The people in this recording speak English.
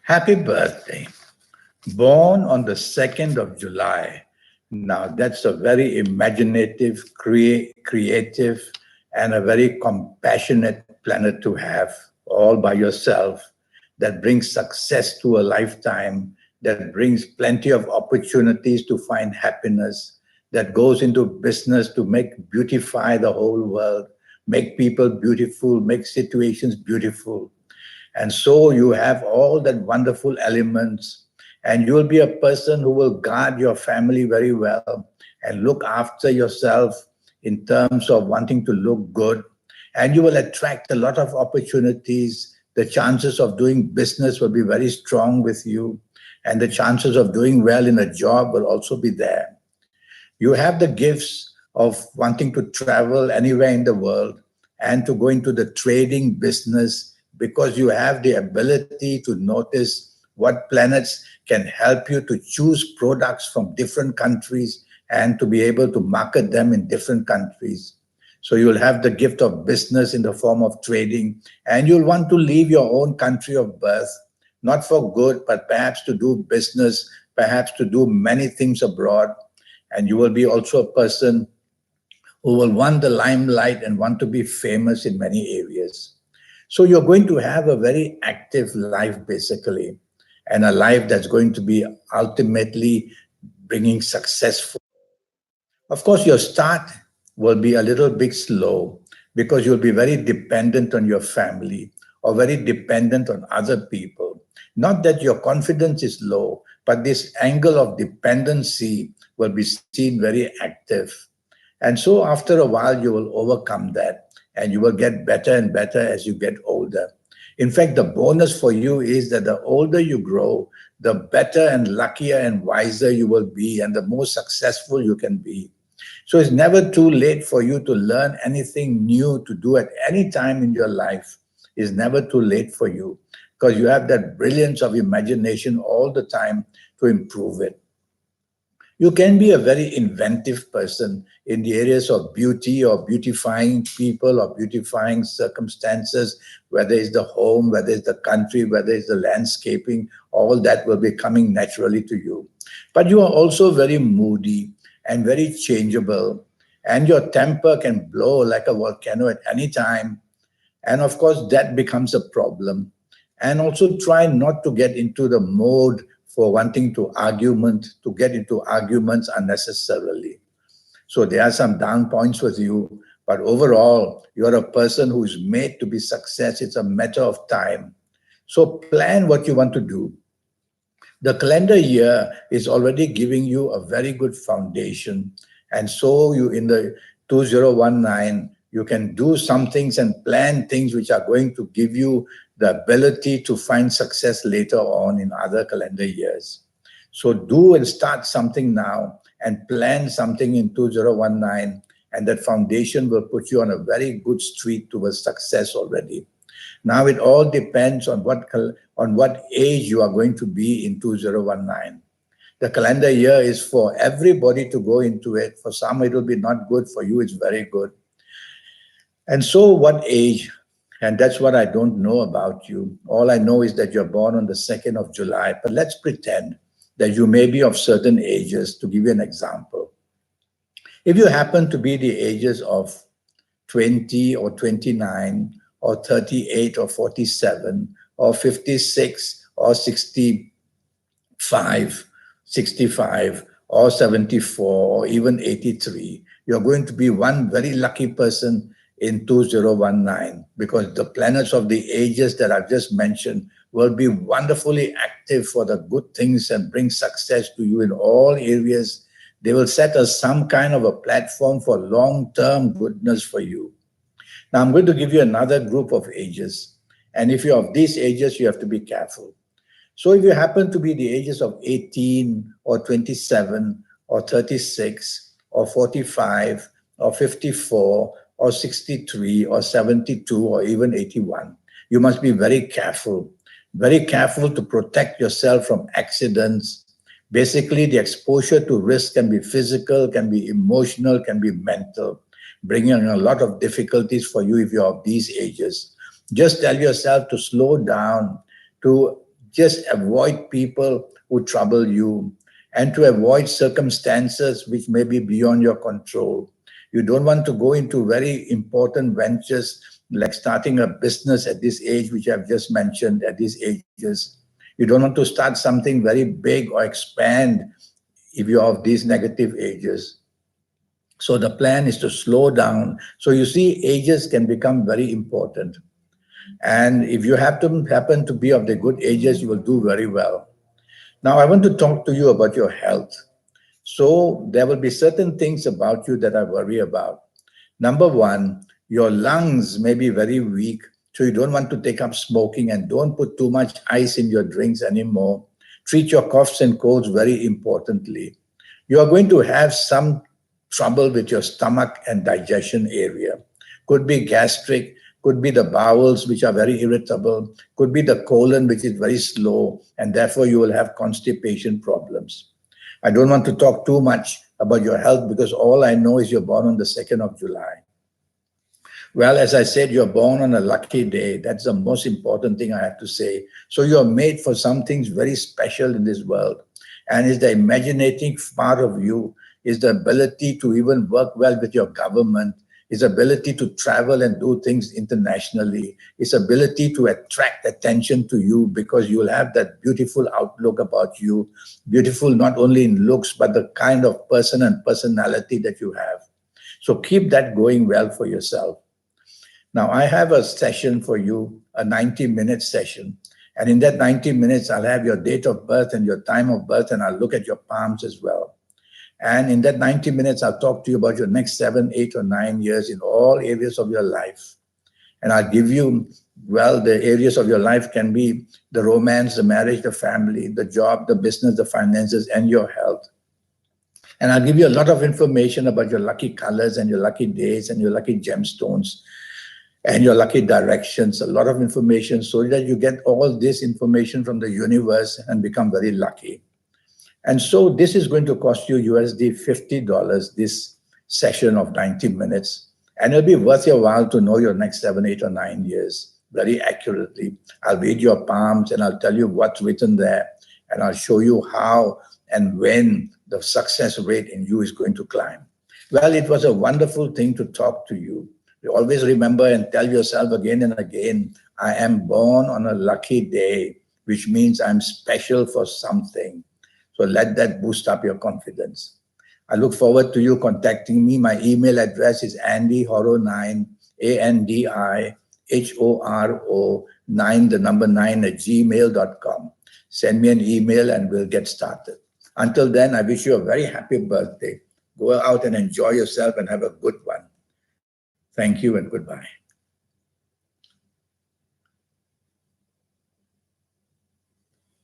Happy birthday. Born on the 2nd of July. Now, that's a very imaginative, creative, and a very compassionate planet to have all by yourself that brings success to a lifetime, that brings plenty of opportunities to find happiness, that goes into business to make beautify the whole world, make people beautiful, make situations beautiful. And so you have all that wonderful elements, and you'll be a person who will guard your family very well and look after yourself in terms of wanting to look good. And you will attract a lot of opportunities. The chances of doing business will be very strong with you, and the chances of doing well in a job will also be there. You have the gifts of wanting to travel anywhere in the world and to go into the trading business because you have the ability to notice what planets can help you to choose products from different countries and to be able to market them in different countries. So you'll have the gift of business in the form of trading, and you'll want to leave your own country of birth, not for good, but perhaps to do business, perhaps to do many things abroad. And you will be also a person who will want the limelight and want to be famous in many areas. So you're going to have a very active life, basically, and a life that's going to be ultimately bringing success. Of course, your start will be a little bit slow because you'll be very dependent on your family or very dependent on other people. Not that your confidence is low, but this angle of dependency will be seen very active. And so after a while, you will overcome that and you will get better and better as you get older. In fact, the bonus for you is that the older you grow, the better and luckier and wiser you will be and the more successful you can be. So it's never too late for you to learn anything new to do at any time in your life. It's never too late for you because you have that brilliance of imagination all the time to improve it. You can be a very inventive person in the areas of beauty or beautifying people or beautifying circumstances, whether it's the home, whether it's the country, whether it's the landscaping, all that will be coming naturally to you. But you are also very moody and very changeable, and your temper can blow like a volcano at any time. And of course, that becomes a problem. And also try not to get into the mode for wanting to get into arguments unnecessarily. So there are some down points with you, but overall, you're a person who is made to be success. It's a matter of time. So plan what you want to do. The calendar year is already giving you a very good foundation. And so you in the 2019, you can do some things and plan things which are going to give you the ability to find success later on in other calendar years. So do and start something now and plan something in 2019, and that foundation will put you on a very good street towards success already. Now it all depends on what age you are going to be in 2019. The calendar year is for everybody to go into it. For some, it will be not good. For you, it's very good. And so what age? And that's what I don't know about you. All I know is that you're born on the 2nd of July. But let's pretend that you may be of certain ages. To give you an example, if you happen to be the ages of 20 or 29 or 38 or 47 or 56 or 65, 65 or 74 or even 83, you're going to be one very lucky person in 2019 because the planets of the ages that I've just mentioned will be wonderfully active for the good things and bring success to you in all areas. They will set us some kind of a platform for long-term goodness for you. Now I'm going to give you another group of ages. And if you're of these ages, you have to be careful. So if you happen to be the ages of 18 or 27 or 36 or 45 or 54 or 63 or 72 or even 81, you must be very careful to protect yourself from accidents. Basically, the exposure to risk can be physical, can be emotional, can be mental, bringing a lot of difficulties for you if you're of these ages. Just tell yourself to slow down, to just avoid people who trouble you, and to avoid circumstances which may be beyond your control. You don't want to go into very important ventures like starting a business at this age, which I've just mentioned, at these ages. You don't want to start something very big or expand if you're of these negative ages. So the plan is to slow down. So you see, ages can become very important. And if you happen to be of the good ages, you will do very well. Now, I want to talk to you about your health. So there will be certain things about you that I worry about. Number one, your lungs may be very weak, so you don't want to take up smoking, and don't put too much ice in your drinks anymore. Treat your coughs and colds very importantly. You are going to have some trouble with your stomach and digestion area. Could be gastric, could be the bowels, which are very irritable, could be the colon, which is very slow, and therefore you will have constipation problems. I don't want to talk too much about your health because all I know is you're born on the 2nd of July. Well, as I said, you're born on a lucky day. That's the most important thing I have to say. So you're made for some things very special in this world. And it's the imaginative part of you, is the ability to even work well with your government, his ability to travel and do things internationally, his ability to attract attention to you because you'll have that beautiful outlook about you, beautiful not only in looks, but the kind of person and personality that you have. So keep that going well for yourself. Now, I have a session for you, a 90-minute session. And in that 90 minutes, I'll have your date of birth and your time of birth, and I'll look at your palms as well. And in that 90 minutes, I'll talk to you about your next 7, 8, or 9 years in all areas of your life. And I'll give you, well, the areas of your life can be the romance, the marriage, the family, the job, the business, the finances, and your health. And I'll give you a lot of information about your lucky colors and your lucky days and your lucky gemstones and your lucky directions, a lot of information so that you get all this information from the universe and become very lucky. And so this is going to cost you USD $50, this session of 90 minutes. And it'll be worth your while to know your next 7, 8, or 9 years very accurately. I'll read your palms and I'll tell you what's written there. And I'll show you how and when the success rate in you is going to climb. Well, it was a wonderful thing to talk to you. You always remember and tell yourself again and again, I am born on a lucky day, which means I'm special for something. So let that boost up your confidence. I look forward to you contacting me. My email address is andyhoro9, ANDIHORO 9, the number 9 @gmail.com. Send me an email and we'll get started. Until then, I wish you a very happy birthday. Go out and enjoy yourself and have a good one. Thank you and goodbye.